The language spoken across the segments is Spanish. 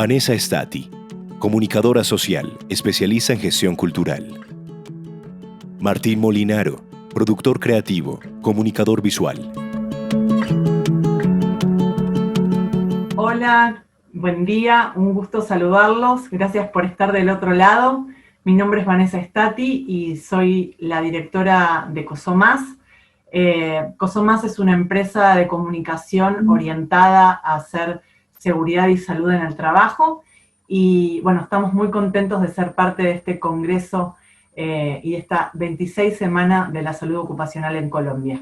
Vanessa Stati, comunicadora social, especialista en gestión cultural. Martín Molinaro, productor creativo, comunicador visual. Hola, buen día, un gusto saludarlos. Gracias por estar del otro lado. Mi nombre es Vanessa Stati y soy la directora de COSOMAS. COSOMAS es una empresa de comunicación orientada a hacer seguridad y salud en el trabajo. Y bueno, estamos muy contentos de ser parte de este congreso y esta 26 semana de la salud ocupacional en Colombia.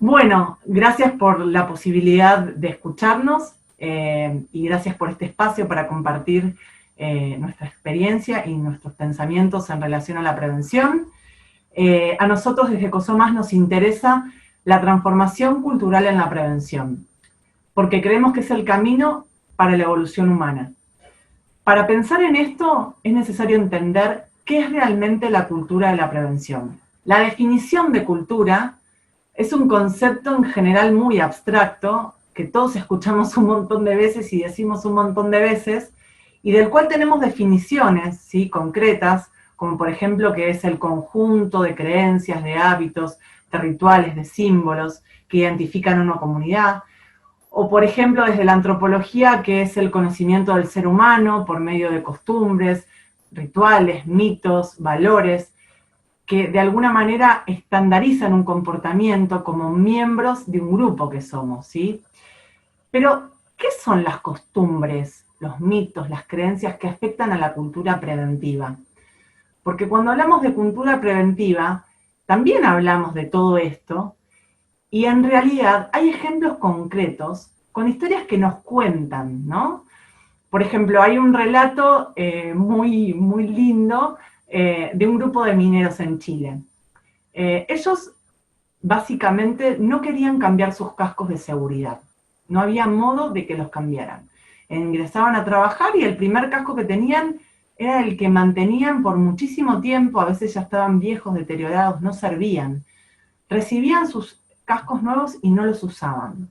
Bueno, gracias por la posibilidad de escucharnos y gracias por este espacio para compartir nuestra experiencia y nuestros pensamientos en relación a la prevención. A nosotros desde COSOMAS nos interesa la transformación cultural en la prevención, porque creemos que es el camino para la evolución humana. Para pensar en esto es necesario entender qué es realmente la cultura de la prevención. La definición de cultura es un concepto en general muy abstracto, que todos escuchamos un montón de veces y decimos un montón de veces, y del cual tenemos definiciones, ¿sí?, concretas, como por ejemplo que es el conjunto de creencias, de hábitos, de rituales, de símbolos que identifican una comunidad, o por ejemplo desde la antropología, que es el conocimiento del ser humano por medio de costumbres, rituales, mitos, valores, que de alguna manera estandarizan un comportamiento como miembros de un grupo que somos, ¿sí? Pero, ¿qué son las costumbres, los mitos, las creencias que afectan a la cultura preventiva? Porque cuando hablamos de cultura preventiva, también hablamos de todo esto, y en realidad hay ejemplos concretos con historias que nos cuentan, ¿no? Por ejemplo, hay un relato muy lindo de un grupo de mineros en Chile. Ellos básicamente no querían cambiar sus cascos de seguridad. No había modo de que los cambiaran. Ingresaban a trabajar y el primer casco que tenían era el que mantenían por muchísimo tiempo, a veces ya estaban viejos, deteriorados, no servían. Recibían sus cascos nuevos y no los usaban.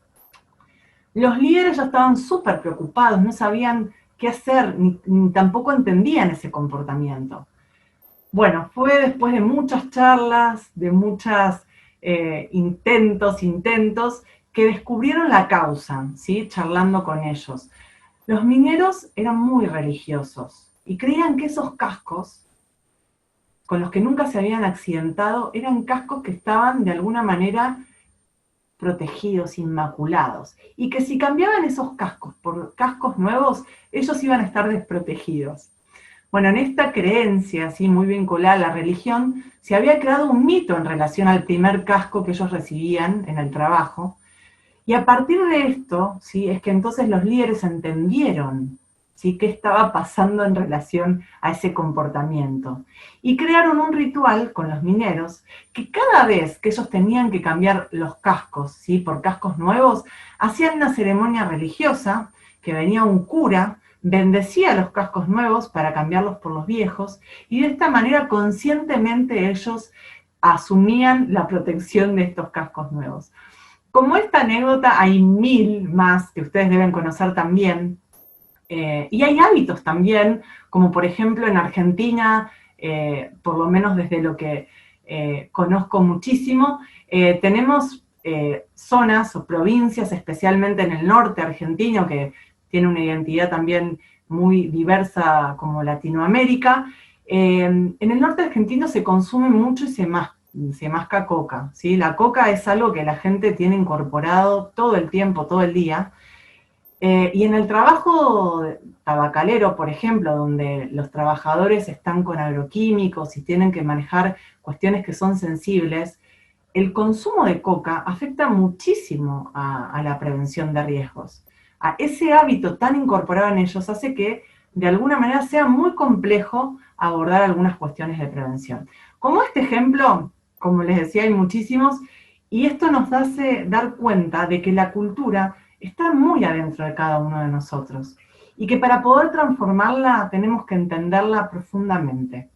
Los líderes ya estaban súper preocupados, no sabían qué hacer, ni tampoco entendían ese comportamiento. Bueno, fue después de muchas charlas, de muchos intentos, que descubrieron la causa, ¿sí?, charlando con ellos. Los mineros eran muy religiosos y creían que esos cascos, con los que nunca se habían accidentado, eran cascos que estaban de alguna manera protegidos, inmaculados, y que si cambiaban esos cascos por cascos nuevos, ellos iban a estar desprotegidos. Bueno, en esta creencia, así muy vinculada a la religión, se había creado un mito en relación al primer casco que ellos recibían en el trabajo, y a partir de esto, ¿sí?, es que entonces los líderes entendieron, ¿sí?, qué estaba pasando en relación a ese comportamiento. Y crearon un ritual con los mineros que cada vez que ellos tenían que cambiar los cascos, ¿sí?, por cascos nuevos, hacían una ceremonia religiosa, que venía un cura, bendecía los cascos nuevos para cambiarlos por los viejos, y de esta manera conscientemente ellos asumían la protección de estos cascos nuevos. Como esta anécdota hay 1000 más que ustedes deben conocer también, y hay hábitos también, como por ejemplo en Argentina, por lo menos desde lo que conozco muchísimo, tenemos zonas o provincias, especialmente en el norte argentino, que tiene una identidad también muy diversa como Latinoamérica. En el norte argentino se consume mucho y se masca coca, ¿sí? La coca es algo que la gente tiene incorporado todo el tiempo, todo el día. Y en el trabajo tabacalero, por ejemplo, donde los trabajadores están con agroquímicos y tienen que manejar cuestiones que son sensibles, el consumo de coca afecta muchísimo a la prevención de riesgos. A ese hábito tan incorporado en ellos hace que de alguna manera sea muy complejo abordar algunas cuestiones de prevención. Como este ejemplo, como les decía, hay muchísimos, y esto nos hace dar cuenta de que la cultura está muy adentro de cada uno de nosotros, y que para poder transformarla tenemos que entenderla profundamente.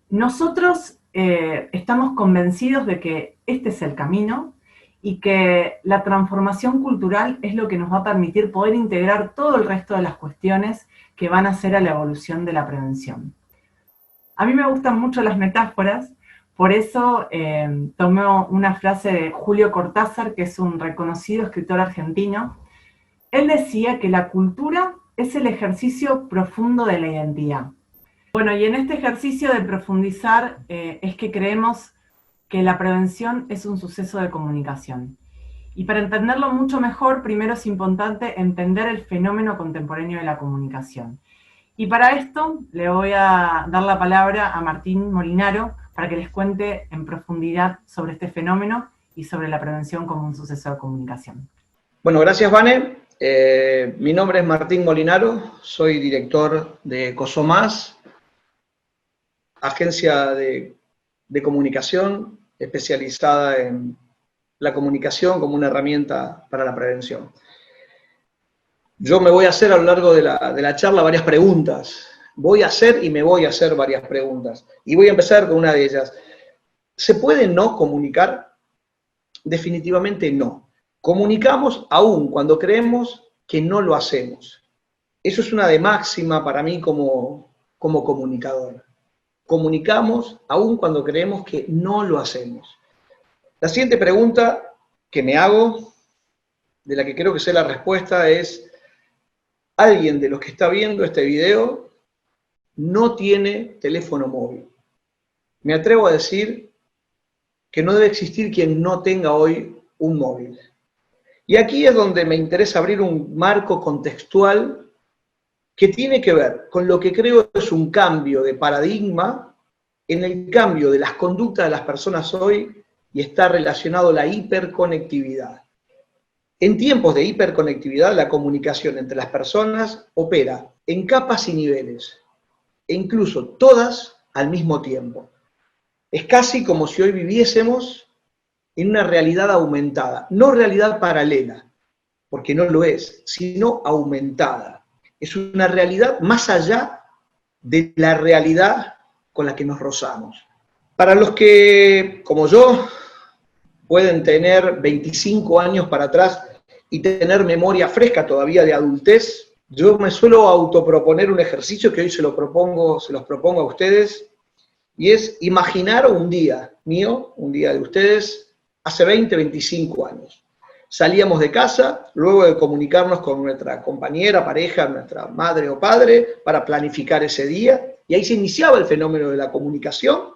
Nosotros estamos convencidos de que este es el camino, y que la transformación cultural es lo que nos va a permitir poder integrar todo el resto de las cuestiones que van a hacer a la evolución de la prevención. A mí me gustan mucho las metáforas, por eso tomé una frase de Julio Cortázar, que es un reconocido escritor argentino. Él decía que la cultura es el ejercicio profundo de la identidad. Bueno, y en este ejercicio de profundizar es que creemos que la prevención es un suceso de comunicación. Y para entenderlo mucho mejor, primero es importante entender el fenómeno contemporáneo de la comunicación. Y para esto le voy a dar la palabra a Martín Molinaro para que les cuente en profundidad sobre este fenómeno y sobre la prevención como un suceso de comunicación. Bueno, gracias, Vane. Mi nombre es Martín Molinaro, soy director de COSOMAS, agencia de comunicación especializada en la comunicación como una herramienta para la prevención. Yo me voy a hacer a lo largo de la charla varias preguntas. Voy a hacer y me voy a hacer varias preguntas. Y voy a empezar con una de ellas. ¿Se puede no comunicar? Definitivamente no. Comunicamos aún cuando creemos que no lo hacemos. Eso es una de máxima para mí como comunicador. Comunicamos aún cuando creemos que no lo hacemos. La siguiente pregunta que me hago, de la que creo que sé la respuesta, es: ¿alguien de los que está viendo este video no tiene teléfono móvil? Me atrevo a decir que no debe existir quien no tenga hoy un móvil. Y aquí es donde me interesa abrir un marco contextual que tiene que ver con lo que creo es un cambio de paradigma en el cambio de las conductas de las personas hoy, y está relacionado a la hiperconectividad. En tiempos de hiperconectividad, la comunicación entre las personas opera en capas y niveles, e incluso todas al mismo tiempo. Es casi como si hoy viviésemos en una realidad aumentada, no realidad paralela, porque no lo es, sino aumentada. Es una realidad más allá de la realidad con la que nos rozamos. Para los que, como yo, pueden tener 25 años para atrás y tener memoria fresca todavía de adultez, yo me suelo autoproponer un ejercicio que hoy se los propongo a ustedes, y es imaginar un día mío, un día de ustedes, hace 20, 25 años. Salíamos de casa, luego de comunicarnos con nuestra compañera, pareja, nuestra madre o padre, para planificar ese día, y ahí se iniciaba el fenómeno de la comunicación,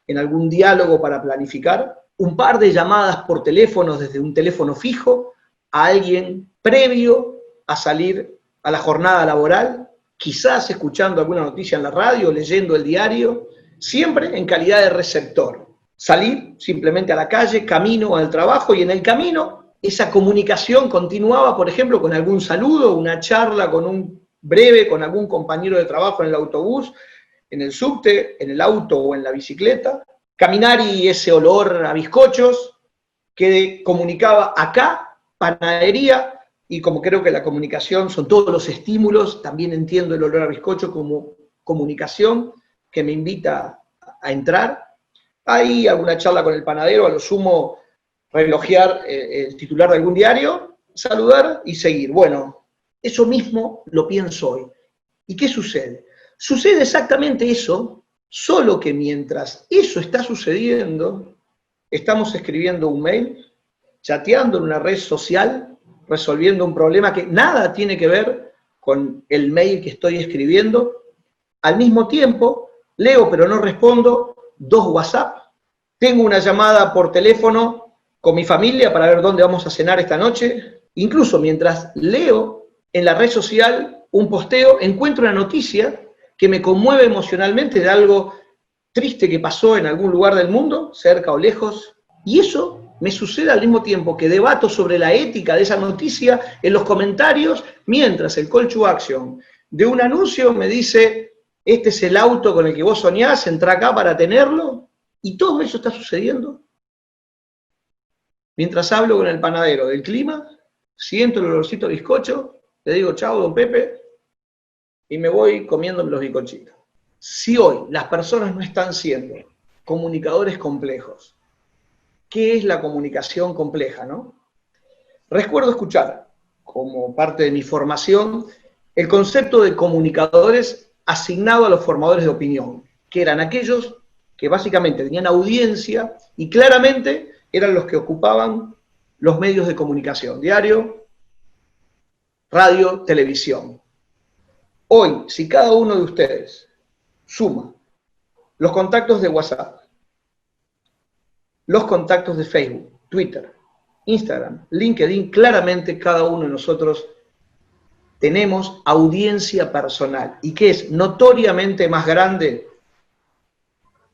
en algún diálogo para planificar, un par de llamadas por teléfono desde un teléfono fijo a alguien previo a salir a la jornada laboral, quizás escuchando alguna noticia en la radio, leyendo el diario, siempre en calidad de receptor. Salir simplemente a la calle, camino al trabajo, y en el camino esa comunicación continuaba, por ejemplo, con algún saludo, una charla con algún compañero de trabajo en el autobús, en el subte, en el auto o en la bicicleta, caminar y ese olor a bizcochos que comunicaba acá, panadería, y como creo que la comunicación son todos los estímulos, también entiendo el olor a bizcocho como comunicación que me invita a entrar. Hay alguna charla con el panadero, a lo sumo relojear el titular de algún diario, saludar y seguir. Bueno, eso mismo lo pienso hoy. ¿Y qué sucede? Sucede exactamente eso, solo que mientras eso está sucediendo, estamos escribiendo un mail, chateando en una red social, resolviendo un problema que nada tiene que ver con el mail que estoy escribiendo. Al mismo tiempo, leo pero no respondo 2 WhatsApp, tengo una llamada por teléfono con mi familia para ver dónde vamos a cenar esta noche. Incluso mientras leo en la red social un posteo, encuentro una noticia que me conmueve emocionalmente de algo triste que pasó en algún lugar del mundo, cerca o lejos, y eso me sucede al mismo tiempo que debato sobre la ética de esa noticia en los comentarios, mientras el call to action de un anuncio me dice: este es el auto con el que vos soñás, entrá acá para tenerlo, y todo eso está sucediendo. Mientras hablo con el panadero del clima, siento el olorcito de bizcocho, le digo chao, don Pepe, y me voy comiéndome los bizcochitos. Si hoy las personas no están siendo comunicadores complejos, qué es la comunicación compleja, ¿no? Recuerdo escuchar, como parte de mi formación, el concepto de comunicadores asignado a los formadores de opinión, que eran aquellos que básicamente tenían audiencia y claramente eran los que ocupaban los medios de comunicación, diario, radio, televisión. Hoy, si cada uno de ustedes suma los contactos de WhatsApp, los contactos de Facebook, Twitter, Instagram, LinkedIn, claramente cada uno de nosotros tenemos audiencia personal y que es notoriamente más grande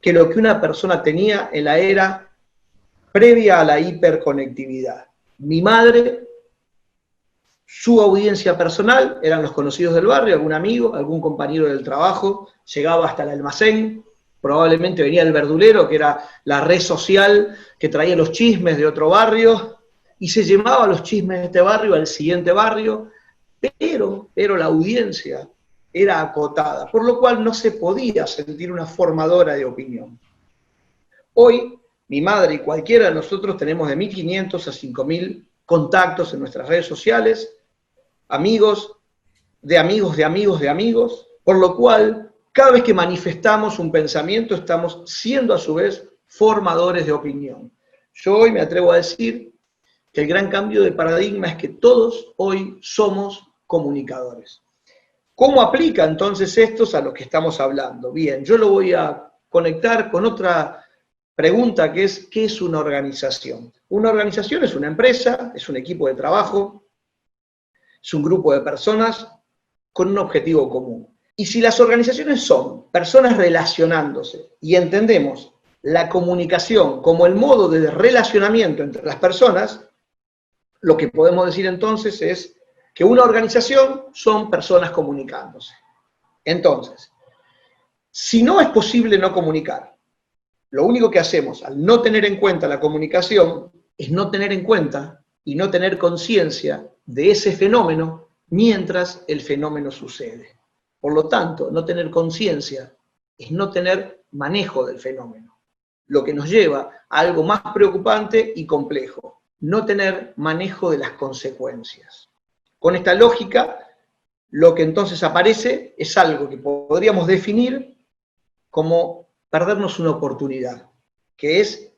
que lo que una persona tenía en la era previa a la hiperconectividad. Mi madre, su audiencia personal eran los conocidos del barrio, algún amigo, algún compañero del trabajo, llegaba hasta el almacén, probablemente venía el verdulero, que era la red social que traía los chismes de otro barrio, y se llevaba los chismes de este barrio al siguiente barrio, pero la audiencia era acotada, por lo cual no se podía sentir una formadora de opinión. Hoy, mi madre y cualquiera de nosotros tenemos de 1.500 a 5.000 contactos en nuestras redes sociales, amigos de amigos de amigos de amigos, por lo cual cada vez que manifestamos un pensamiento estamos siendo a su vez formadores de opinión. Yo hoy me atrevo a decir que el gran cambio de paradigma es que todos hoy somos comunicadores. ¿Cómo aplica entonces estos a lo que estamos hablando? Bien, yo lo voy a conectar con otra pregunta que es, ¿qué es una organización? Una organización es una empresa, es un equipo de trabajo, es un grupo de personas con un objetivo común. Y si las organizaciones son personas relacionándose y entendemos la comunicación como el modo de relacionamiento entre las personas, lo que podemos decir entonces es que una organización son personas comunicándose. Entonces, si no es posible no comunicar, lo único que hacemos al no tener en cuenta la comunicación es no tener en cuenta y no tener conciencia de ese fenómeno mientras el fenómeno sucede. Por lo tanto, no tener conciencia es no tener manejo del fenómeno, lo que nos lleva a algo más preocupante y complejo, no tener manejo de las consecuencias. Con esta lógica, lo que entonces aparece es algo que podríamos definir como perdernos una oportunidad, que es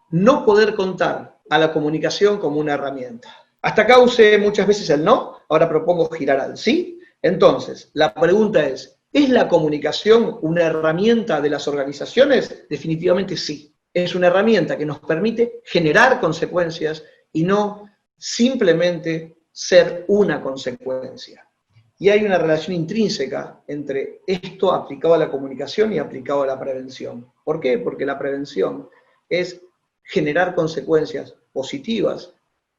no poder contar a la comunicación como una herramienta. Hasta acá usé muchas veces el no, ahora propongo girar al sí. Entonces, la pregunta ¿es la comunicación una herramienta de las organizaciones? Definitivamente sí. Es una herramienta que nos permite generar consecuencias y no simplemente ser una consecuencia. Y hay una relación intrínseca entre esto aplicado a la comunicación y aplicado a la prevención. ¿Por qué? Porque la prevención es generar consecuencias positivas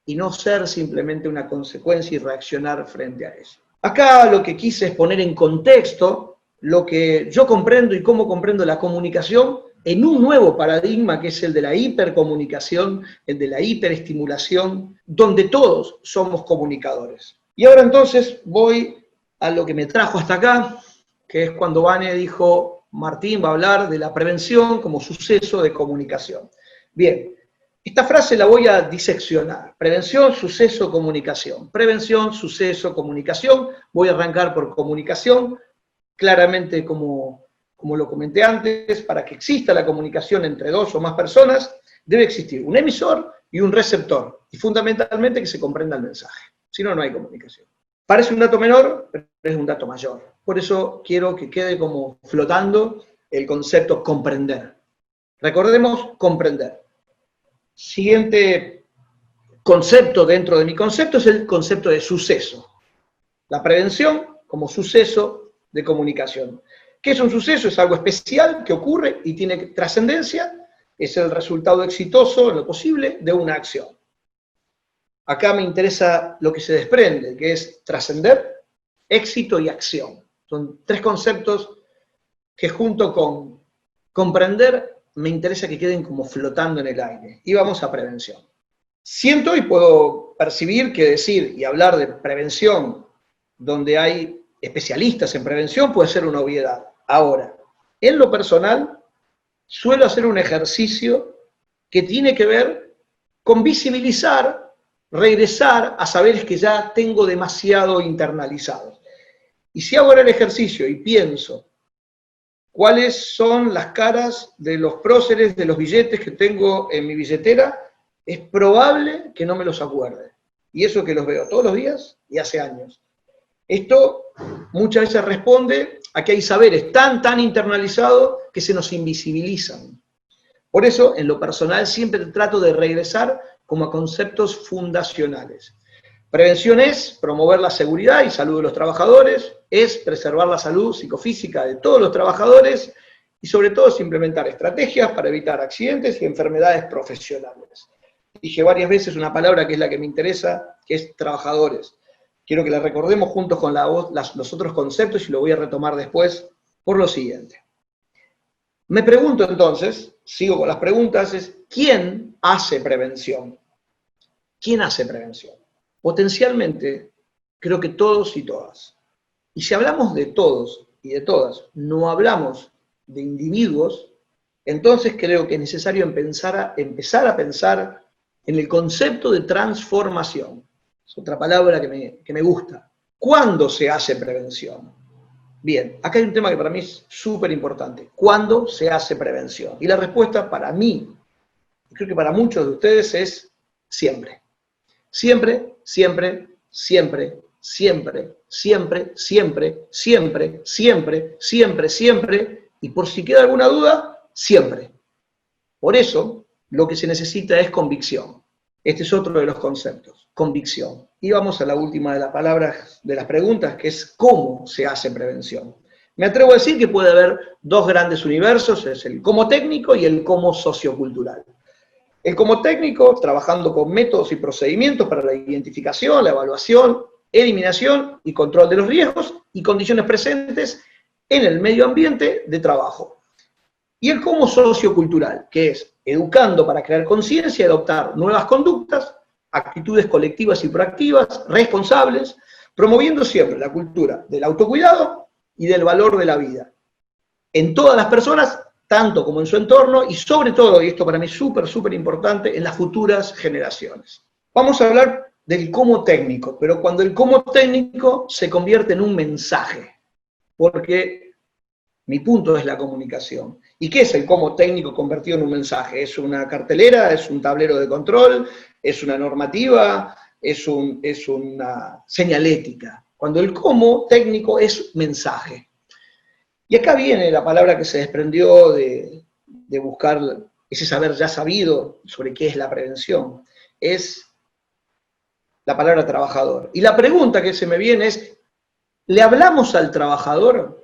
y no ser simplemente una consecuencia y reaccionar frente a eso. Acá lo que quise es poner en contexto lo que yo comprendo y cómo comprendo la comunicación en un nuevo paradigma que es el de la hipercomunicación, el de la hiperestimulación, donde todos somos comunicadores. Y ahora entonces voy a lo que me trajo hasta acá, que es cuando Vane dijo, Martín va a hablar de la prevención como suceso de comunicación. Bien, esta frase la voy a diseccionar. Prevención, suceso, comunicación. Prevención, suceso, comunicación. Voy a arrancar por comunicación, claramente como lo comenté antes, para que exista la comunicación entre dos o más personas, debe existir un emisor y un receptor, y fundamentalmente que se comprenda el mensaje. Si no, no hay comunicación. Parece un dato menor, pero es un dato mayor. Por eso quiero que quede como flotando el concepto comprender. Recordemos comprender. Siguiente concepto dentro de mi concepto es el concepto de suceso. La prevención como suceso de comunicación. ¿Qué es un suceso? Es algo especial que ocurre y tiene trascendencia. Es el resultado exitoso, en lo posible, de una acción. Acá me interesa lo que se desprende, que es trascender, éxito y acción. Son tres conceptos que junto con comprender me interesa que queden como flotando en el aire. Y vamos a prevención. Siento y puedo percibir que decir y hablar de prevención donde hay especialistas en prevención puede ser una obviedad. Ahora, en lo personal, suelo hacer un ejercicio que tiene que ver con visibilizar, regresar a saberes que ya tengo demasiado internalizados. Y si hago ahora el ejercicio y pienso cuáles son las caras de los próceres de los billetes que tengo en mi billetera, es probable que no me los acuerde. Y eso que los veo todos los días y hace años. Esto muchas veces responde a que hay saberes tan internalizados que se nos invisibilizan. Por eso, en lo personal, siempre trato de regresar como a conceptos fundacionales. Prevención es promover la seguridad y salud de los trabajadores, es preservar la salud psicofísica de todos los trabajadores y sobre todo es implementar estrategias para evitar accidentes y enfermedades profesionales. Dije varias veces una palabra que es la que me interesa, que es trabajadores. Quiero que la recordemos juntos con los otros conceptos y lo voy a retomar después por lo siguiente. Me pregunto entonces, sigo con las preguntas, es ¿quién hace prevención? ¿Quién hace prevención? Potencialmente, creo que todos y todas. Y si hablamos de todos y de todas, no hablamos de individuos, entonces creo que es necesario empezar a pensar en el concepto de transformación. Es otra palabra que me gusta. ¿Cuándo se hace prevención? Bien, acá hay un tema que para mí es súper importante. ¿Cuándo se hace prevención? Y la respuesta para mí, y creo que para muchos de ustedes, es siempre. Siempre, siempre, siempre, siempre, siempre, siempre, siempre, siempre, siempre, siempre, y por si queda alguna duda, siempre. Por eso, lo que se necesita es convicción. Este es otro de los conceptos, convicción. Y vamos a la última de las palabras, de las preguntas, que es ¿cómo se hace prevención? Me atrevo a decir que puede haber dos grandes universos, es el cómo técnico y el cómo sociocultural. El cómo técnico, trabajando con métodos y procedimientos para la identificación, la evaluación, eliminación y control de los riesgos y condiciones presentes en el medio ambiente de trabajo. Y el cómo sociocultural, que es educando para crear conciencia y adoptar nuevas conductas, actitudes colectivas y proactivas, responsables, promoviendo siempre la cultura del autocuidado y del valor de la vida. En todas las personas, tanto como en su entorno, y sobre todo, y esto para mí es súper importante, en las futuras generaciones. Vamos a hablar del cómo técnico, pero cuando el cómo técnico se convierte en un mensaje, porque mi punto es la comunicación. ¿Y qué es el cómo técnico convertido en un mensaje? ¿Es una cartelera? ¿Es un tablero de control? ¿Es una normativa? ¿Es una señalética? Cuando el cómo técnico es mensaje. Y acá viene la palabra que se desprendió de buscar ese saber ya sabido sobre qué es la prevención. Es la palabra trabajador. Y la pregunta que se me viene es, ¿le hablamos al trabajador?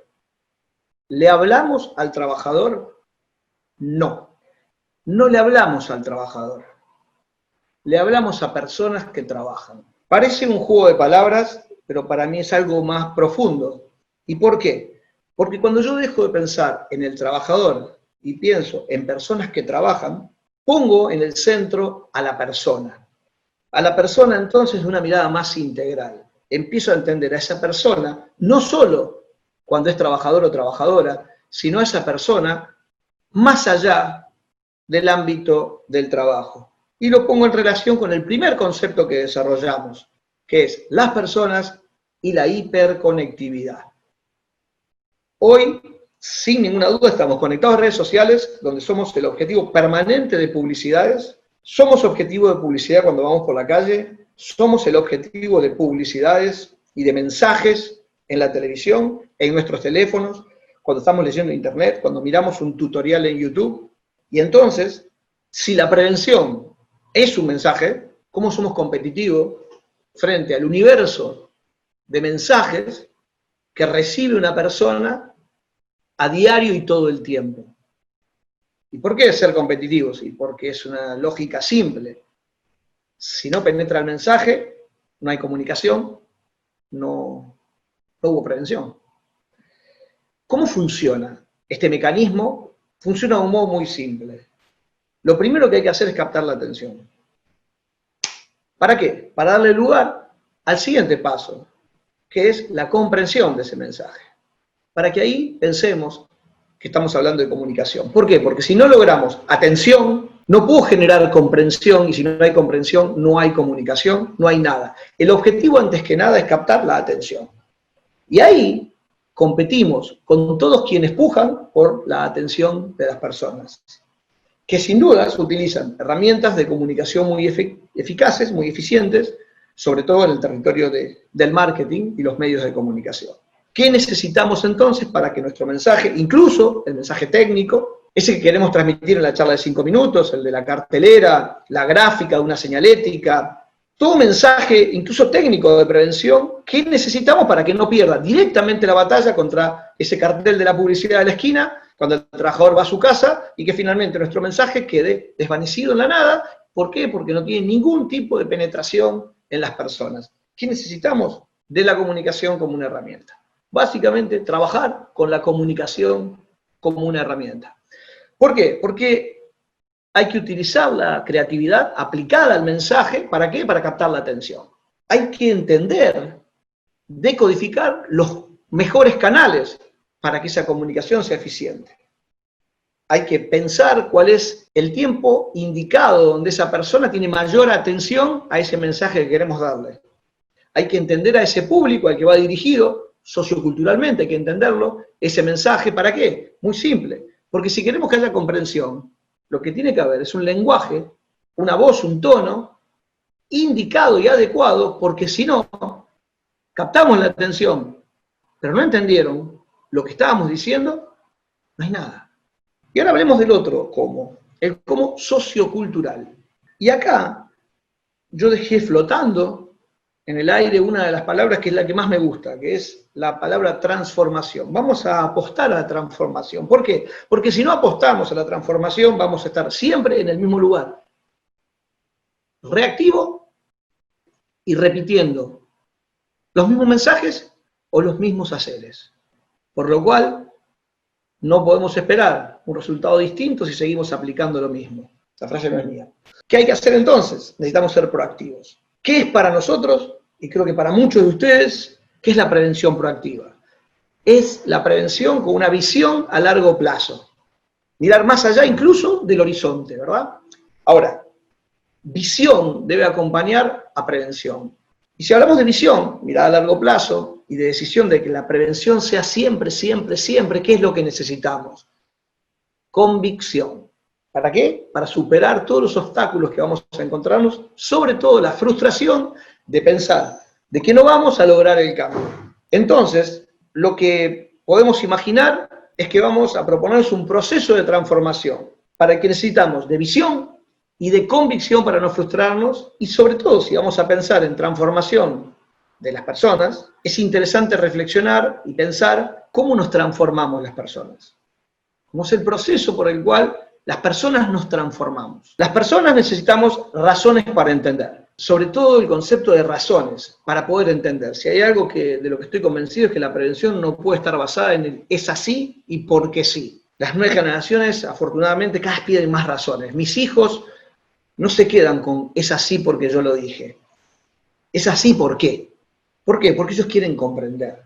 ¿Le hablamos al trabajador? No. No le hablamos al trabajador. Le hablamos a personas que trabajan. Parece un juego de palabras, pero para mí es algo más profundo. ¿Y por qué? Porque cuando yo dejo de pensar en el trabajador y pienso en personas que trabajan, pongo en el centro a la persona. A la persona entonces de una mirada más integral. Empiezo a entender a esa persona, no solo cuando es trabajador o trabajadora, sino a esa persona más allá del ámbito del trabajo. Y lo pongo en relación con el primer concepto que desarrollamos, que es las personas y la hiperconectividad. Hoy, sin ninguna duda, estamos conectados a redes sociales, donde somos el objetivo permanente de publicidades, somos objetivo de publicidad cuando vamos por la calle, somos el objetivo de publicidades y de mensajes en la televisión, en nuestros teléfonos, cuando estamos leyendo internet, cuando miramos un tutorial en YouTube. Y entonces, si la prevención es un mensaje, ¿cómo somos competitivos frente al universo de mensajes que recibe una persona a diario y todo el tiempo? ¿Y por qué ser competitivos? Y porque es una lógica simple. Si no penetra el mensaje, no hay comunicación, no hubo prevención. ¿Cómo funciona? Este mecanismo funciona de un modo muy simple. Lo primero que hay que hacer es captar la atención. ¿Para qué? Para darle lugar al siguiente paso, que es la comprensión de ese mensaje. Para que ahí pensemos que estamos hablando de comunicación. ¿Por qué? Porque si no logramos atención, No puedo generar comprensión, y si no hay comprensión, no hay comunicación, no hay nada. El objetivo, antes que nada, es captar la atención. Y ahí competimos con todos quienes pujan por la atención de las personas, que sin dudas utilizan herramientas de comunicación muy eficaces, muy eficientes, sobre todo en el territorio del marketing y los medios de comunicación. ¿Qué necesitamos entonces para que nuestro mensaje, incluso el mensaje técnico, ese que queremos transmitir en la charla de 5 minutos, el de la cartelera, la gráfica de una señalética, todo mensaje, incluso técnico de prevención, ¿qué necesitamos para que no pierda directamente la batalla contra ese cartel de la publicidad de la esquina, cuando el trabajador va a su casa y que finalmente nuestro mensaje quede desvanecido en la nada? ¿Por qué? Porque no tiene ningún tipo de penetración en las personas. ¿Qué necesitamos? De la comunicación como una herramienta. Básicamente, trabajar con la comunicación como una herramienta. ¿Por qué? Porque hay que utilizar la creatividad aplicada al mensaje, ¿para qué? Para captar la atención. Hay que entender, decodificar los mejores canales para que esa comunicación sea eficiente. Hay que pensar cuál es el tiempo indicado donde esa persona tiene mayor atención a ese mensaje que queremos darle. Hay que entender a ese público al que va dirigido, socioculturalmente hay que entenderlo, ese mensaje, ¿para qué? Muy simple, porque si queremos que haya comprensión, lo que tiene que haber es un lenguaje, una voz, un tono, indicado y adecuado, porque si no, captamos la atención, pero no entendieron lo que estábamos diciendo, no hay nada. Y ahora hablemos del otro cómo, el cómo sociocultural. Y acá yo dejé flotando en el aire una de las palabras que es la que más me gusta, que es la palabra transformación. Vamos a apostar a la transformación. ¿Por qué? Porque si no apostamos a la transformación, vamos a estar siempre en el mismo lugar. Reactivo y repitiendo los mismos mensajes o los mismos haceres. Por lo cual, no podemos esperar un resultado distinto si seguimos aplicando lo mismo. Esa frase no es mía. ¿Qué hay que hacer entonces? Necesitamos ser proactivos. ¿Qué es para nosotros? Y creo que para muchos de ustedes, ¿qué es la prevención proactiva? Es la prevención con una visión a largo plazo. Mirar más allá incluso del horizonte, ¿verdad? Ahora, visión debe acompañar a prevención. Y si hablamos de visión, mirada a largo plazo, y de decisión de que la prevención sea siempre, siempre, siempre, ¿qué es lo que necesitamos? Convicción. ¿Para qué? Para superar todos los obstáculos que vamos a encontrarnos, sobre todo la frustración de pensar de que no vamos a lograr el cambio. Entonces, lo que podemos imaginar es que vamos a proponernos un proceso de transformación, para el que necesitamos de visión y de convicción para no frustrarnos, y sobre todo, si vamos a pensar en transformación de las personas, es interesante reflexionar y pensar cómo nos transformamos las personas. Cómo es el proceso por el cual las personas nos transformamos. Las personas necesitamos razones para entender, sobre todo el concepto de razones para poder entender. Si hay algo de lo que estoy convencido es que la prevención no puede estar basada en el es así y porque sí. Las nuevas generaciones, afortunadamente, cada vez piden más razones. Mis hijos no se quedan con es así porque yo lo dije. Es así ¿por qué? ¿Por qué? Porque ellos quieren comprender.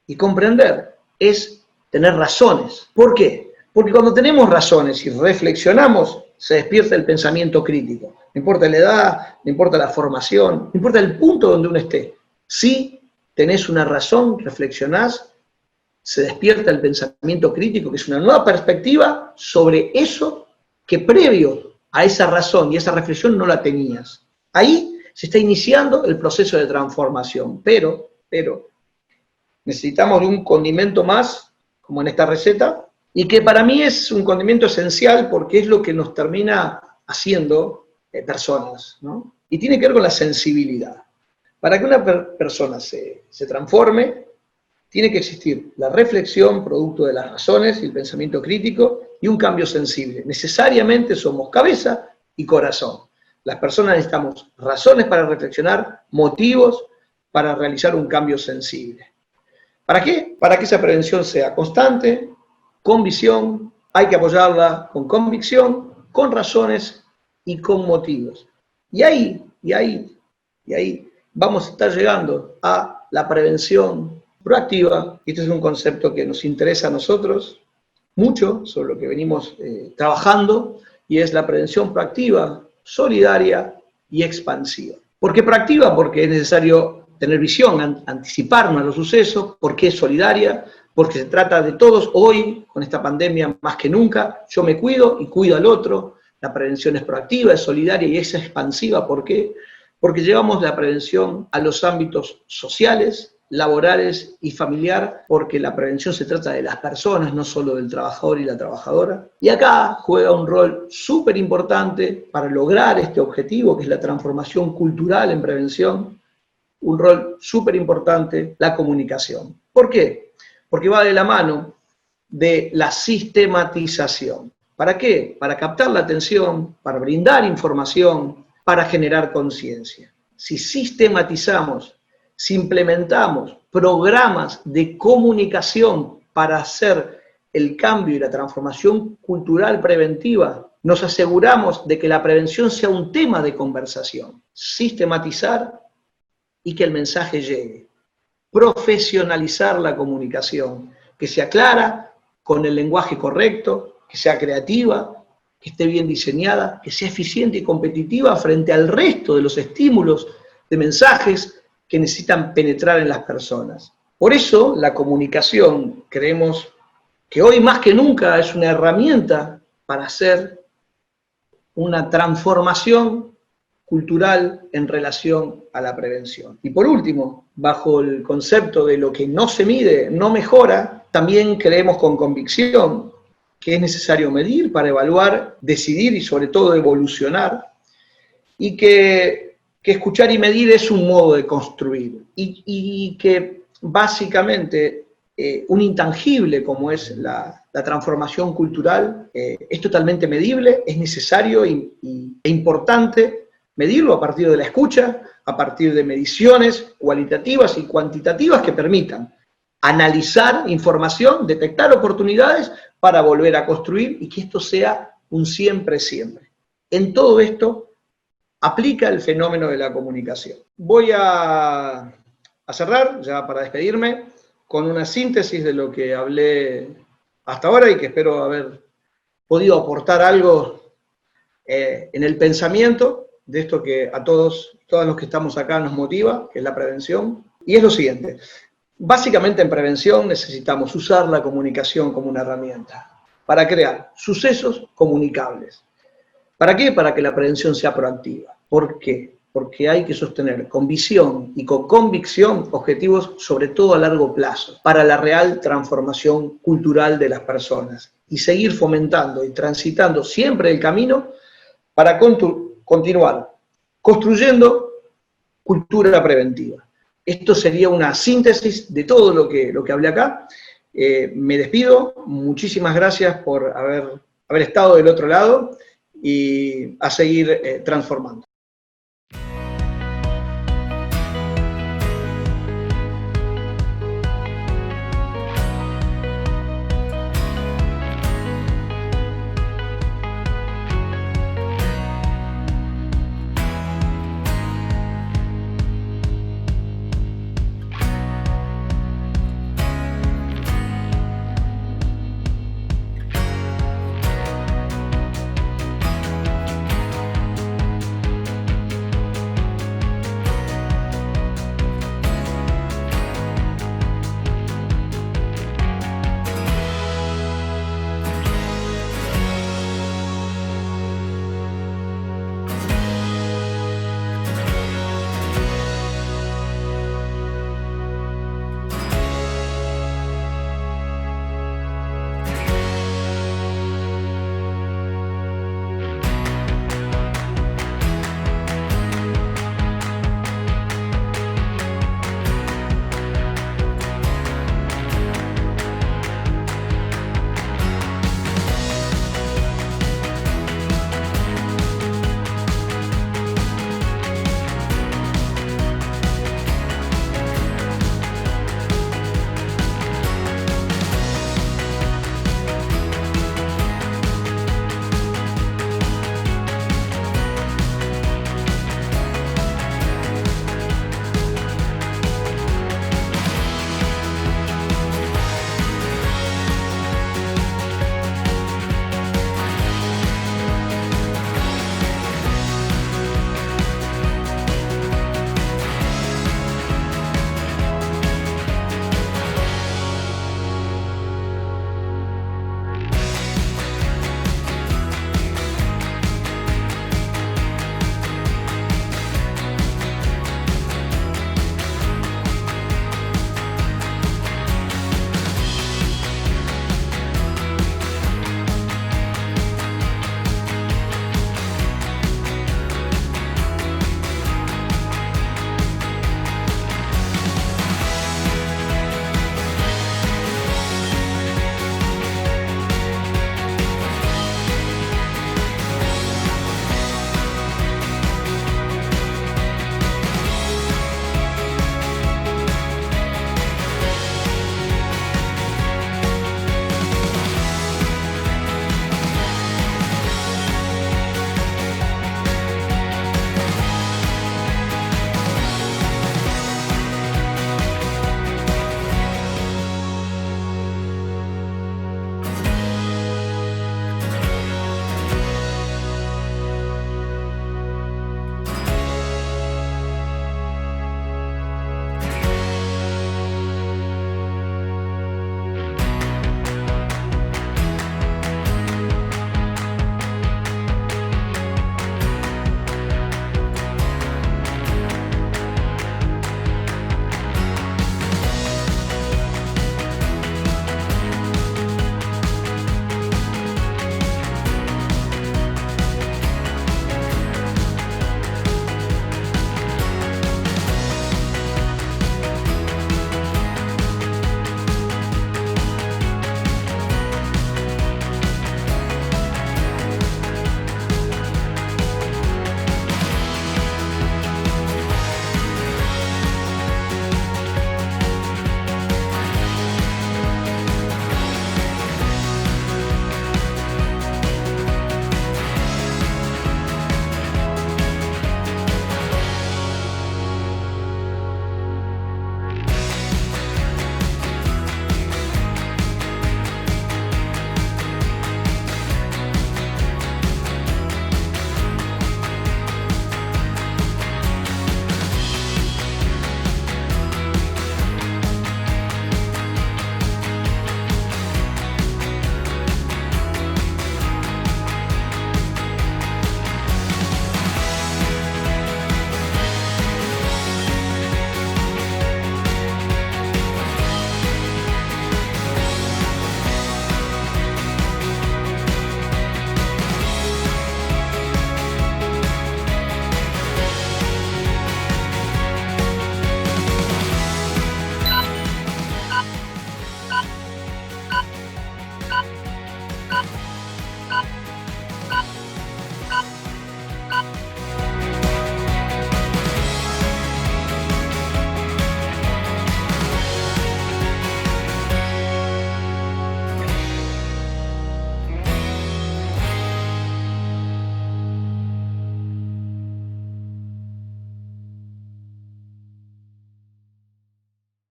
Y comprender es tener razones. ¿Por qué? Porque cuando tenemos razones y reflexionamos, se despierta el pensamiento crítico. No importa la edad, no importa la formación, no importa el punto donde uno esté. Si tenés una razón, reflexionás, se despierta el pensamiento crítico, que es una nueva perspectiva sobre eso que previo a esa razón y esa reflexión no la tenías. Ahí se está iniciando el proceso de transformación, pero necesitamos de un condimento más, como en esta receta, y que para mí es un condimento esencial porque es lo que nos termina haciendo personas, ¿no? Y tiene que ver con la sensibilidad. Para que una persona se transforme, tiene que existir la reflexión, producto de las razones y el pensamiento crítico, y un cambio sensible. Necesariamente somos cabeza y corazón. Las personas necesitamos razones para reflexionar, motivos para realizar un cambio sensible. ¿Para qué? Para que esa prevención sea constante, con visión, hay que apoyarla con convicción, con razones y con motivos. Y ahí vamos a estar llegando a la prevención proactiva. Este es un concepto que nos interesa a nosotros mucho, sobre lo que venimos trabajando y es la prevención proactiva, solidaria y expansiva. ¿Por qué proactiva? Porque es necesario tener visión, anticiparnos a los sucesos. ¿Por qué solidaria? Porque se trata de todos hoy, con esta pandemia más que nunca. Yo me cuido y cuido al otro. La prevención es proactiva, es solidaria y es expansiva. ¿Por qué? Porque llevamos la prevención a los ámbitos sociales, laborales y familiar, porque la prevención se trata de las personas, no solo del trabajador y la trabajadora. Y acá juega un rol súper importante para lograr este objetivo, que es la transformación cultural en prevención, un rol súper importante, la comunicación. ¿Por qué? Porque va de la mano de la sistematización. ¿Para qué? Para captar la atención, para brindar información, para generar conciencia. Si sistematizamos, si implementamos programas de comunicación para hacer el cambio y la transformación cultural preventiva, nos aseguramos de que la prevención sea un tema de conversación. Sistematizar y que el mensaje llegue. Profesionalizar la comunicación, que sea clara, con el lenguaje correcto, que sea creativa, que esté bien diseñada, que sea eficiente y competitiva frente al resto de los estímulos de mensajes que necesitan penetrar en las personas. Por eso la comunicación, creemos que hoy más que nunca es una herramienta para hacer una transformación cultural en relación a la prevención. Y por último, bajo el concepto de lo que no se mide, no mejora, también creemos con convicción que es necesario medir para evaluar, decidir y sobre todo evolucionar, y que escuchar y medir es un modo de construir, y que básicamente un intangible como es la transformación cultural es totalmente medible, es necesario e importante medirlo a partir de la escucha, a partir de mediciones cualitativas y cuantitativas que permitan analizar información, detectar oportunidades para volver a construir y que esto sea un siempre, siempre. En todo esto aplica el fenómeno de la comunicación. Voy a cerrar, ya para despedirme, con una síntesis de lo que hablé hasta ahora y que espero haber podido aportar algo en el pensamiento de esto que a todos los que estamos acá nos motiva, que es la prevención. Y es lo siguiente. Básicamente en prevención necesitamos usar la comunicación como una herramienta para crear sucesos comunicables. ¿Para qué? Para que la prevención sea proactiva. ¿Por qué? Porque hay que sostener con visión y con convicción objetivos sobre todo a largo plazo para la real transformación cultural de las personas y seguir fomentando y transitando siempre el camino para continuar construyendo cultura preventiva. Esto sería una síntesis de todo lo que hablé acá. Me despido, muchísimas gracias por haber estado del otro lado y a seguir transformando.